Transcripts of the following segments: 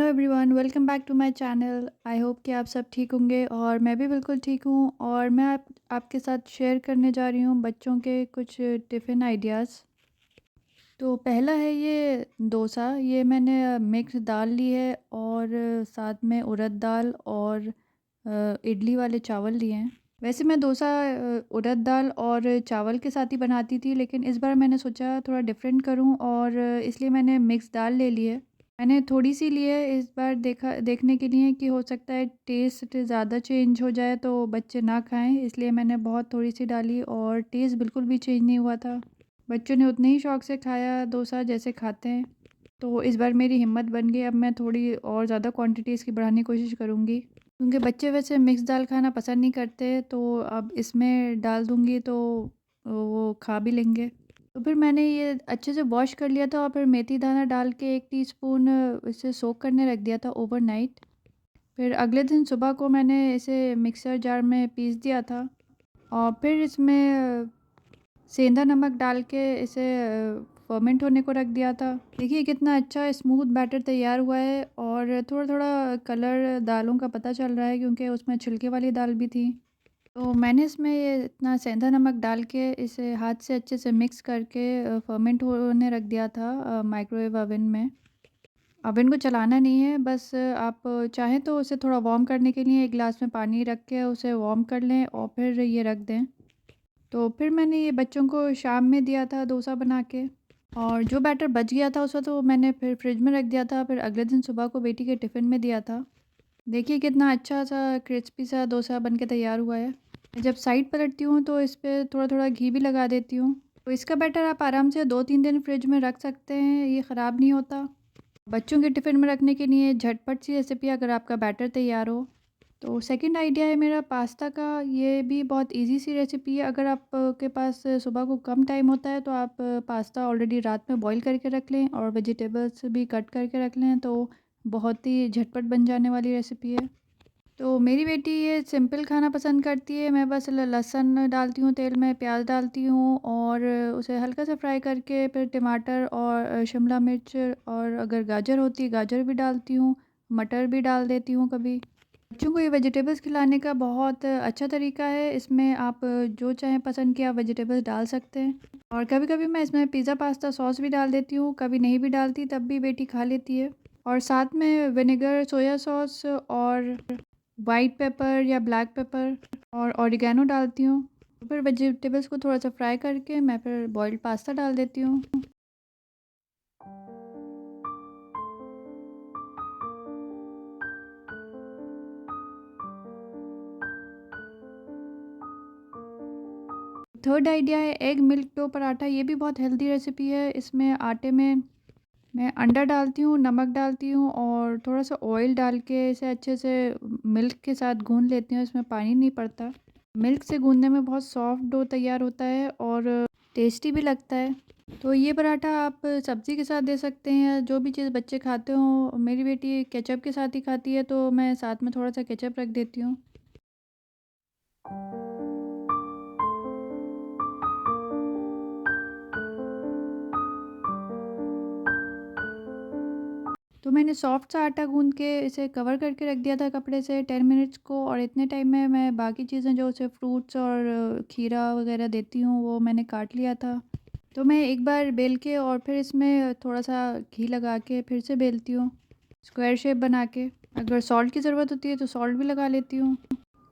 Hello everyone, welcome back to my channel. I hope कि आप सब ठीक होंगे और मैं भी बिल्कुल ठीक हूँ। और मैं आपके साथ शेयर करने जा रही हूँ बच्चों के कुछ टिफ़िन आइडियाज़। तो पहला है ये डोसा। ये मैंने मिक्स दाल ली है और साथ में उड़द दाल और इडली वाले चावल लिए हैं। वैसे मैं डोसा उड़द दाल और चावल के साथ ही बनाती थी, लेकिन इस बार मैंने सोचा थोड़ा डिफरेंट करूं और इसलिए मैंने मिक्स दाल ले ली है। मैंने थोड़ी-सी ली है इस बार, देखने के लिए कि हो सकता है टेस्ट ज़्यादा चेंज हो जाए तो बच्चे ना खाएँ, इसलिए मैंने बहुत थोड़ी-सी डाली और टेस्ट बिल्कुल भी चेंज नहीं हुआ था। बच्चों ने उतने ही शौक से खाया डोसा जैसे खाते हैं। तो इस बार मेरी हिम्मत बन गई, अब मैं थोड़ी और ज़्यादा क्वांटिटी इसकी बढ़ाने की कोशिश करूँगी। क्योंकि बच्चे वैसे मिक्स दाल खाना पसंद नहीं करते, तो अब इसमें डाल दूँगी तो वो खा भी लेंगे। तो फिर मैंने ये अच्छे से वॉश कर लिया था और फिर मेथी दाना डाल के 1 टीस्पून इसे सोक करने रख दिया था ओवरनाइट। फिर अगले दिन सुबह को मैंने इसे मिक्सर जार में पीस दिया था और फिर इसमें सेंधा नमक डाल के इसे फर्मेंट होने को रख दिया था। देखिए कितना अच्छा स्मूथ बैटर तैयार हुआ है और थोड़ा-थोड़ा कलर दालों का पता चल रहा है क्योंकि उसमें छिलके वाली दाल भी थी। तो मैंने इसमें ये इतना सेंधा नमक डाल के इसे हाथ से अच्छे से मिक्स करके फर्मेंट होने रख दिया था माइक्रोवेव ओवन में। ओवन को चलाना नहीं है, बस आप चाहें तो उसे थोड़ा वार्म करने के लिए एक गिलास में पानी रख के उसे वार्म कर लें और फिर ये रख दें। तो फिर मैंने ये बच्चों को शाम में दिया था डोसा बना के, और जो बैटर बच गया था उसको तो मैंने फिर फ्रिज में रख दिया था, फिर अगले दिन सुबह को बेटी के टिफ़िन में दिया था। देखिए कितना अच्छा सा क्रिस्पी सा डोसा बन के तैयार हुआ है। जब साइड पलटती हूँ तो इस पे थोड़ा-थोड़ा घी भी लगा देती हूँ। तो इसका बैटर आप आराम से 2-3 दिन फ्रिज में रख सकते हैं, ये ख़राब नहीं होता। बच्चों के टिफ़िन में रखने के लिए झटपट सी रेसिपी अगर आपका बैटर तैयार हो। तो सेकंड आइडिया है मेरा पास्ता का। ये भी बहुत इजी सी रेसिपी है। अगर आप के पास सुबह को कम टाइम होता है तो आप पास्ता ऑलरेडी रात में बॉईल करके रख लें और वेजिटेबल्स भी कट करके रख लें, तो बहुत ही झटपट बन जाने वाली रेसिपी है। तो मेरी बेटी ये सिंपल खाना पसंद करती है। मैं बस लहसुन डालती हूँ तेल में, प्याज डालती हूँ और उसे हल्का सा फ्राई करके फिर टमाटर और शिमला मिर्च और अगर गाजर होती है गाजर भी डालती हूँ, मटर भी डाल देती हूँ कभी। बच्चों को ये वेजिटेबल्स खिलाने का बहुत अच्छा तरीका है। इसमें आप जो चाहें पसंद की आप वेजिटेबल्स डाल सकते हैं। और कभी-कभी मैं इसमें पिज़्ज़ा पास्ता सॉस भी डाल देती हूँ, कभी नहीं भी डालती तब भी बेटी खा लेती है। और साथ में विनेगर, सोया सॉस और व्हाइट पेपर या ब्लैक पेपर और ऑरिगैनो डालती हूँ। फिर वेजिटेबल्स को थोड़ा-सा फ्राई करके मैं फिर बॉइल्ड पास्ता डाल देती हूँ। थर्ड आइडिया है एग मिल्क डो पराठा। ये भी बहुत हेल्दी रेसिपी है। इसमें आटे में मैं अंडा डालती हूँ, नमक डालती हूँ और थोड़ा-सा ऑयल डाल के इसे अच्छे से मिल्क के साथ गूँध लेती हूँ, इसमें पानी नहीं पड़ता। मिल्क से गूँधने में बहुत सॉफ्ट डो तैयार होता है और टेस्टी भी लगता है। तो ये पराठा आप सब्ज़ी के साथ दे सकते हैं, जो भी चीज़ बच्चे खाते हों। मेरी बेटी केचप के साथ ही खाती है, तो मैं साथ में थोड़ा-सा केचप रख देती हूँ। तो मैंने सॉफ्ट सा आटा गूँध के इसे कवर करके रख दिया था कपड़े से 10 मिनट्स को, और इतने टाइम में मैं बाकी चीज़ें जो उसे फ्रूट्स और खीरा वगैरह देती हूँ वो मैंने काट लिया था। तो मैं एक बार बेल के और फिर इसमें थोड़ा-सा घी लगा के फिर से बेलती हूँ, स्क्वायर शेप बना के। अगर सॉल्ट की ज़रूरत होती है तो सॉल्ट भी लगा लेती हूँ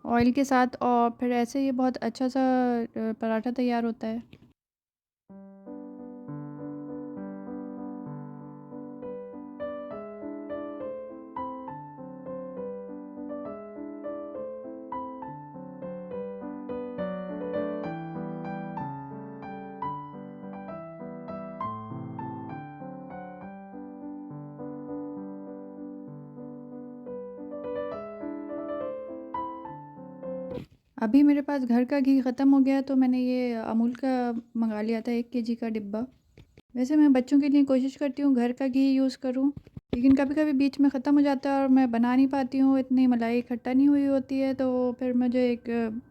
ऑयल के साथ, और फिर ऐसे ये बहुत अच्छा सा पराठा तैयार होता है। अभी मेरे पास घर का घी ख़त्म हो गया है, तो मैंने ये अमूल का मँगा लिया था 1 केजी का डिब्बा। वैसे मैं बच्चों के लिए कोशिश करती हूँ घर का घी यूज़ करूँ, लेकिन कभी-कभी बीच में ख़त्म हो जाता है और मैं बना नहीं पाती हूँ, इतनी मलाई इकट्ठा नहीं हुई होती है, तो फिर मुझे एक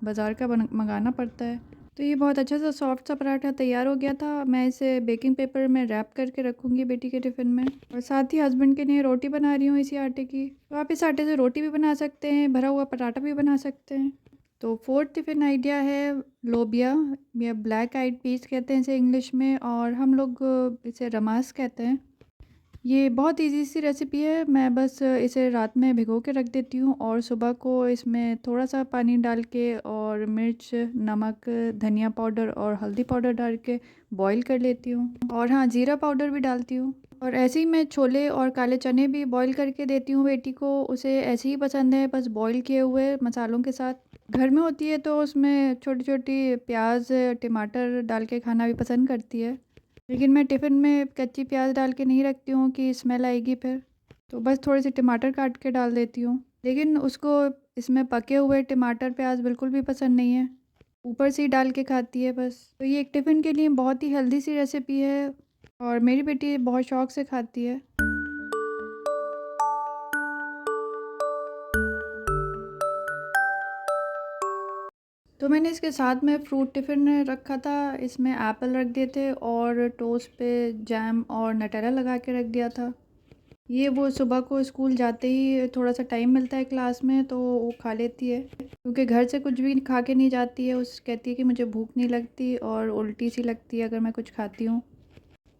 बाज़ार का बन मँगाना पड़ता है। तो ये बहुत अच्छा सा सॉफ्ट सा पराठा तैयार हो गया था। मैं इसे बेकिंग पेपर में रैप करके रखूँगी बेटी के टिफ़िन में, और साथ ही हस्बैंड के लिए रोटी बना रही हूँ इसी आटे की। तो आप इस आटे से रोटी भी बना सकते हैं, भरा हुआ पराठा भी बना सकते हैं। तो फोर्थ टिफ़िन आइडिया है लोबिया, या ब्लैक आइड पीस कहते हैं इसे इंग्लिश में, और हम लोग इसे रमास कहते हैं। ये बहुत ईज़ी सी रेसिपी है। मैं बस इसे रात में भिगो के रख देती हूँ और सुबह को इसमें थोड़ा-सा पानी डाल के और मिर्च, नमक, धनिया पाउडर और हल्दी पाउडर डाल के बॉईल कर लेती हूँ, और हाँ, जीरा पाउडर भी डालती हूँ। और ऐसे ही मैं छोले और काले चने भी बॉईल करके देती हूँ बेटी को, उसे ऐसे ही पसंद है, बस बॉईल किए हुए मसालों के साथ। घर में होती है तो उसमें छोटी-छोटी प्याज़, टमाटर डाल के खाना भी पसंद करती है। लेकिन मैं टिफ़िन में कच्ची प्याज़ डाल के नहीं रखती हूँ कि स्मेल आएगी फिर, तो बस थोड़े से टमाटर काट के डाल देती हूँ। लेकिन उसको इसमें पके हुए टमाटर, प्याज़ बिल्कुल भी पसंद नहीं है, ऊपर से ही डाल के खाती है बस। तो ये एक टिफ़िन के लिए बहुत ही हेल्दी सी रेसिपी है, और मेरी बेटी बहुत शौक से खाती है। तो मैंने इसके साथ में फ्रूट टिफ़िन रखा था, इसमें एप्पल रख दिए थे और टोस्ट पे जैम और नटेला लगा के रख दिया था। ये वो सुबह को स्कूल जाते ही थोड़ा-सा टाइम मिलता है क्लास में तो वो खा लेती है, क्योंकि घर से कुछ भी खा के नहीं जाती है। उस कहती है कि मुझे भूख नहीं लगती और उल्टी सी लगती है अगर मैं कुछ खाती हूँ।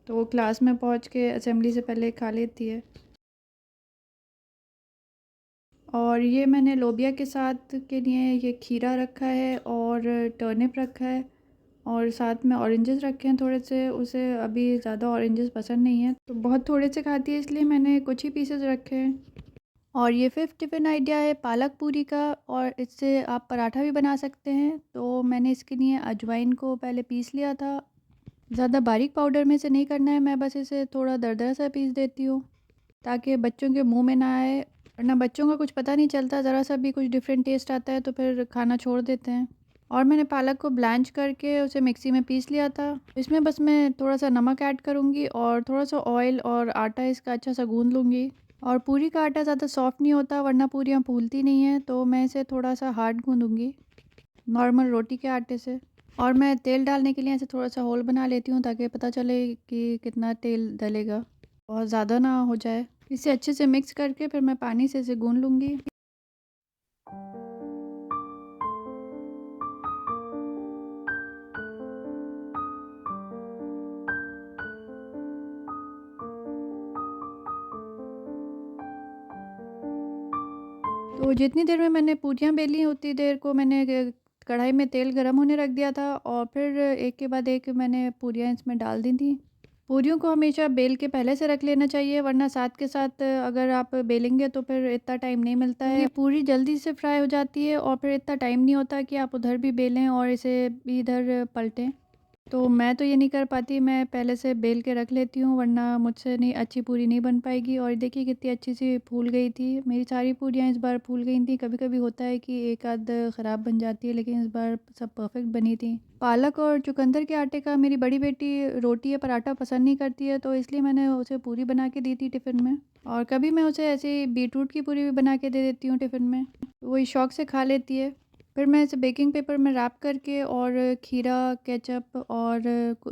तो वो क्लास में पहुँच के असेंबली से पहले खा लेती है। और ये मैंने लोबिया के साथ के लिए ये खीरा रखा है और टर्निप रखा है, और साथ में ऑरेंजेस रखे हैं थोड़े से। उसे अभी ज़्यादा ऑरेंजेस पसंद नहीं है, तो बहुत थोड़े से खाती है, इसलिए मैंने कुछ ही पीसेस रखे हैं। और ये फिफ्थ टिफ़िन आइडिया है पालक पूरी का, और इससे आप पराठा भी बना सकते हैं। तो मैंने इसके लिए अजवाइन को पहले पीस लिया था। ज़्यादा बारीक पाउडर में से नहीं करना है, मैं बस इसे थोड़ा दरदरा सा पीस देती हूँ, ताकि बच्चों के मुंह में ना आए, वरना बच्चों का कुछ पता नहीं चलता, ज़रा सा भी कुछ डिफरेंट टेस्ट आता है तो फिर खाना छोड़ देते हैं। और मैंने पालक को ब्लांच करके उसे मिक्सी में पीस लिया था। इसमें बस मैं थोड़ा सा नमक ऐड करूँगी और थोड़ा सा ऑयल और आटा इसका अच्छा सा गूँध लूँगी। और पूरी का आटा ज़्यादा सॉफ्ट नहीं होता, वरना पूरियाँ फूलती नहीं हैं, तो मैं इसे थोड़ा सा हार्ड गूँधूँगी नॉर्मल रोटी के आटे से। और मैं तेल डालने के लिए ऐसे थोड़ा सा होल बना लेती हूँ, ताकि पता चले कि कितना तेल डलेगा, बहुत ज़्यादा ना हो जाए। इसे अच्छे से मिक्स करके फिर मैं पानी से इसे गूँध लूँगी। तो जितनी देर में मैंने पूरियाँ बेली उतनी देर को मैंने कढ़ाई में तेल गरम होने रख दिया था, और फिर एक के बाद एक मैंने पूरियाँ इसमें डाल दी थी। पूरियों को हमेशा बेल के पहले से रख लेना चाहिए, वरना साथ के साथ अगर आप बेलेंगे तो फिर इतना टाइम नहीं मिलता है। पूरी जल्दी से फ्राई हो जाती है और फिर इतना टाइम नहीं होता कि आप उधर भी बेलें और इसे भी इधर पलटें। तो मैं तो ये नहीं कर पाती, मैं पहले से बेल के रख लेती हूँ, वरना मुझसे नहीं अच्छी पूरी नहीं बन पाएगी। और देखिए कितनी अच्छी सी फूल गई थी, मेरी सारी पूरियाँ इस बार फूल गई थी। कभी कभी होता है कि एक आध ख़राब बन जाती है, लेकिन इस बार सब परफेक्ट बनी थी। पालक और चुकंदर के आटे का मेरी बड़ी बेटी रोटी या पराठा पसंद नहीं करती है, तो इसलिए मैंने उसे पूरी बना के दी थी टिफ़िन में। और कभी मैं उसे ऐसे ही बीटरूट की पूरी भी बना के दे देती हूँ टिफ़िन में, तो वही शौक से खा लेती है। फिर मैं इसे बेकिंग पेपर में रैप करके और खीरा, केचप और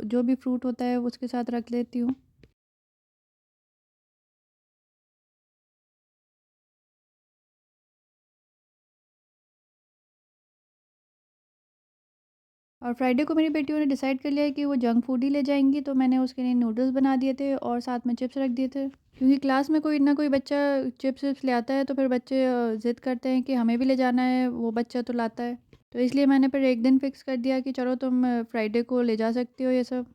जो भी फ्रूट होता है उसके साथ रख लेती हूँ। और फ्राइडे को मेरी बेटियों ने डिसाइड कर लिया है कि वो जंक फूड ही ले जाएँगी, तो मैंने उसके लिए नूडल्स बना दिए थे और साथ में चिप्स रख दिए थे। क्योंकि क्लास में कोई ना कोई बच्चा चिप्स विप्स ले आता है, तो फिर बच्चे ज़िद करते हैं कि हमें भी ले जाना है, वो बच्चा तो लाता है। तो इसलिए मैंने फिर एक दिन फ़िक्स कर दिया कि चलो तुम फ्राइडे को ले जा सकती हो ये सब।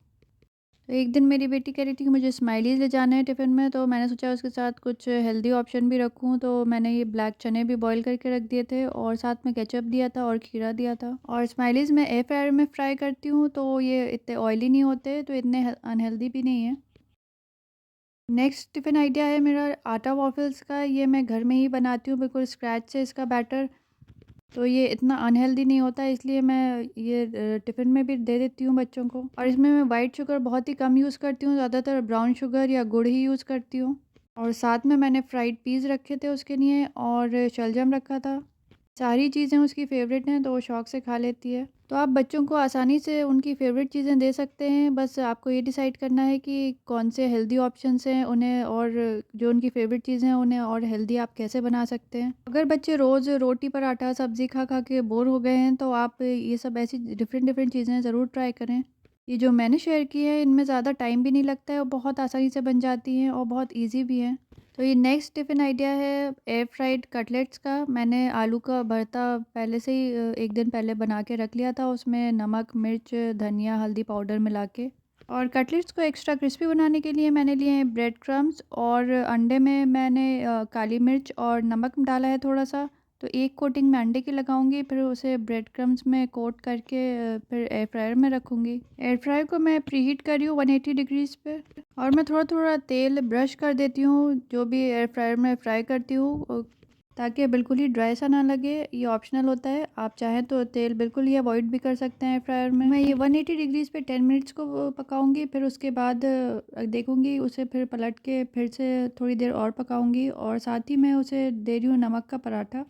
तो एक दिन मेरी बेटी कह रही थी कि मुझे स्माइलीज़ ले जाना है टिफ़िन में, तो मैंने सोचा उसके साथ कुछ हेल्दी ऑप्शन भी रखूँ, तो मैंने ये ब्लैक चने भी बॉईल करके रख दिए थे और साथ में केचप दिया था और खीरा दिया था। और स्माइलीज़ मैं एयर फ्रायर में फ्राई करती हूँ, तो ये इतने ऑयली नहीं होते, तो इतने अनहेल्दी भी नहीं है। नेक्स्ट टिफ़िन आइडिया है मेरा आटा वॉफ़ल्स का। ये मैं घर में ही बनाती हूँ बिल्कुल स्क्रैच से इसका बैटर। तो ये इतना अनहेल्दी नहीं होता है, इसलिए मैं ये टिफ़िन में भी दे देती हूँ बच्चों को। और इसमें मैं वाइट शुगर बहुत ही कम यूज़ करती हूँ, ज़्यादातर ब्राउन शुगर या गुड़ ही यूज़ करती हूँ। और साथ में मैंने फ्राइड पीस रखे थे उसके लिए, और शलजम रखा था। सारी चीज़ें उसकी फ़ेवरेट हैं तो वो शौक़ से खा लेती है। तो आप बच्चों को आसानी से उनकी फ़ेवरेट चीज़ें दे सकते हैं, बस आपको ये डिसाइड करना है कि कौन से हेल्दी ऑप्शंस हैं उन्हें, और जो उनकी फ़ेवरेट चीज़ें हैं उन्हें और हेल्दी आप कैसे बना सकते हैं। अगर बच्चे रोज़ रोटी पराठा सब्ज़ी खा के बोर हो गए हैं तो आप ये सब ऐसी डिफ़रेंट चीज़ें ज़रूर ट्राई करें। ये जो मैंने शेयर की है इनमें ज़्यादा टाइम भी नहीं लगता है और बहुत आसानी से बन जाती हैं और बहुत ईज़ी भी हैं। तो ये नेक्स्ट टिफ़िन आइडिया है एयर फ्राइड कटलेट्स का। मैंने आलू का भरता पहले से ही 1 दिन पहले बना के रख लिया था, उसमें नमक, मिर्च, धनिया, हल्दी पाउडर मिला के। और कटलेट्स को एक्स्ट्रा क्रिस्पी बनाने के लिए मैंने लिए हैं ब्रेड क्रम्ब्स, और अंडे में मैंने काली मिर्च और नमक डाला है थोड़ा-सा। तो एक कोटिंग मैं अंडे की लगाऊंगी, फिर उसे ब्रेड क्रम्ब्स में कोट करके फिर एयर फ्रायर में रखूंगी। एयर फ्रायर को मैं प्रीहीट कर रही हूँ 180 डिग्रीज़ पे, और मैं थोड़ा-थोड़ा तेल ब्रश कर देती हूँ जो भी एयर फ्रायर में फ्राई करती हूँ, ताकि बिल्कुल ही ड्राई सा ना लगे। ये ऑप्शनल होता है, आप चाहें तो तेल बिल्कुल ही अवॉइड भी कर सकते हैं एयर फ्रायर में। मैं ये 180 डिग्रीज़ पे 10 मिनट्स को पकाऊंगी, फिर उसके बाद देखूंगी उसे, फिर पलट के फिर से थोड़ी देर और पकाऊंगी, और साथ ही मैं उसे दे रही हूँ नमक का पराठा।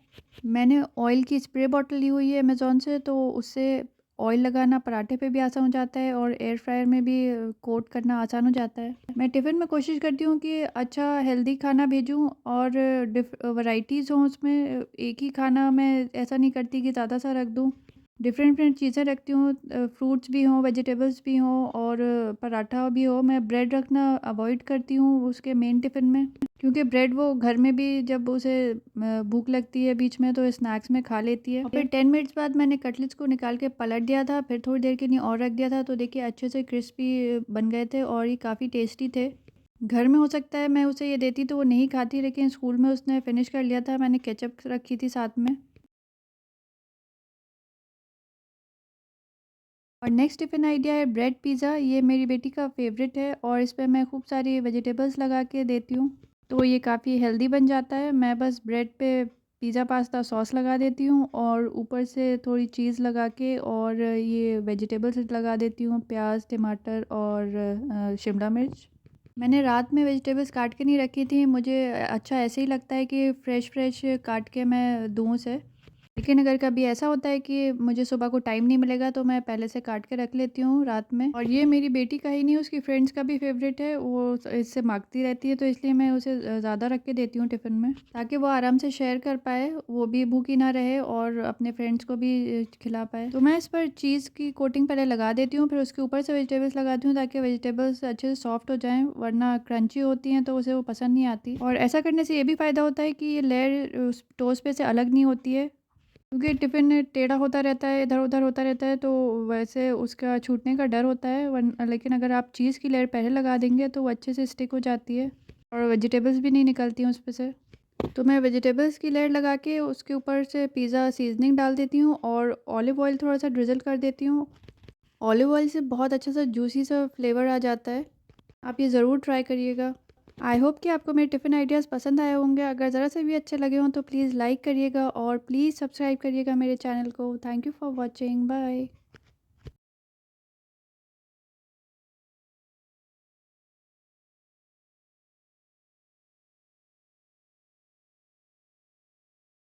मैंने ऑयल की स्प्रे बॉटल ली हुई है अमेज़न से, तो उससे ऑयल लगाना पराठे पे भी आसान हो जाता है और एयर फ्रायर में भी कोट करना आसान हो जाता है। मैं टिफ़िन में कोशिश करती हूँ कि अच्छा हेल्दी खाना भेजूँ, और वैराइटीज़ हों उसमें। एक ही खाना मैं ऐसा नहीं करती कि ज़्यादा सा रख दूँ। डिफ़रेंट चीज़ें रखती हूँ, फ्रूट्स भी हों, वेजिटेबल्स भी हों, और पराठा भी हो। मैं ब्रेड रखना अवॉइड करती हूँ उसके मेन टिफ़िन में, क्योंकि ब्रेड वो घर में भी जब उसे भूख लगती है बीच में तो स्नैक्स में खा लेती है। और फिर 10 मिनट्स बाद मैंने कटलेट्स को निकाल के पलट दिया था, फिर थोड़ी देर के लिए और रख दिया था, तो देखिए अच्छे से क्रिस्पी बन गए थे और ये काफ़ी टेस्टी थे। घर में हो सकता है मैं उसे ये देती तो वो नहीं खाती, लेकिन स्कूल में उसने फिनिश कर लिया था। मैंने केचप रखी थी साथ में। और नेक्स्ट टिफ़िन आइडिया है ब्रेड पिज़्ज़ा। ये मेरी बेटी का फ़ेवरेट है और इस पे मैं खूब सारी वेजिटेबल्स लगा के देती हूँ, तो ये काफ़ी हेल्दी बन जाता है। मैं बस ब्रेड पे पिज़्ज़ा पास्ता सॉस लगा देती हूँ, और ऊपर से थोड़ी चीज़ लगा के और ये वेजिटेबल्स लगा देती हूँ, प्याज, टमाटर और शिमला मिर्च। मैंने रात में वेजिटेबल्स काट के नहीं रखी थी, मुझे अच्छा ऐसे ही लगता है कि फ़्रेश काट के मैं दूँ उसे। लेकिन अगर कभी ऐसा होता है कि मुझे सुबह को टाइम नहीं मिलेगा तो मैं पहले से काट के रख लेती हूँ रात में। और ये मेरी बेटी का ही नहीं, उसकी फ्रेंड्स का भी फ़ेवरेट है, वो इससे माँगती रहती है, तो इसलिए मैं उसे ज़्यादा रख के देती हूँ टिफ़िन में, ताकि वो आराम से शेयर कर पाए, वो भी भूखी ना रहे और अपने फ्रेंड्स को भी खिला पाए। तो मैं इस पर चीज़ की कोटिंग पहले लगा देती हूँ, फिर उसके ऊपर से वेजिटेबल्स लगाती हूँ, ताकि वेजिटेबल्स अच्छे से सॉफ्ट हो जाएँ, वरना क्रंची होती हैं तो उसे वो पसंद नहीं आती। और ऐसा करने से ये भी फ़ायदा होता है कि ये लेयर उस टोस्ट पे से अलग नहीं होती है, क्योंकि टिफ़िन टेढ़ा होता रहता है, इधर-उधर होता रहता है, तो वैसे उसका छूटने का डर होता है। लेकिन अगर आप चीज़ की लेयर पहले लगा देंगे तो वो अच्छे से स्टिक हो जाती है, और वेजिटेबल्स भी नहीं निकलती हैं उसपे से। तो मैं वेजिटेबल्स की लेयर लगा के उसके ऊपर से पिज़्ज़ा सीज़निंग डाल देती हूँ, और ऑलिव ऑयल थोड़ा-सा ड्रिज़ल कर देती हूँ। ऑलिव ऑयल से बहुत अच्छा सा जूसी सा फ्लेवर आ जाता है। आप ये ज़रूर ट्राई करिएगा। आई होप कि आपको मेरे टिफ़िन आइडियाज़ पसंद आए होंगे। अगर ज़रा से भी अच्छे लगे हों तो प्लीज़ लाइक करिएगा, और प्लीज़ सब्सक्राइब करिएगा मेरे चैनल को। Thank you for watching. Bye.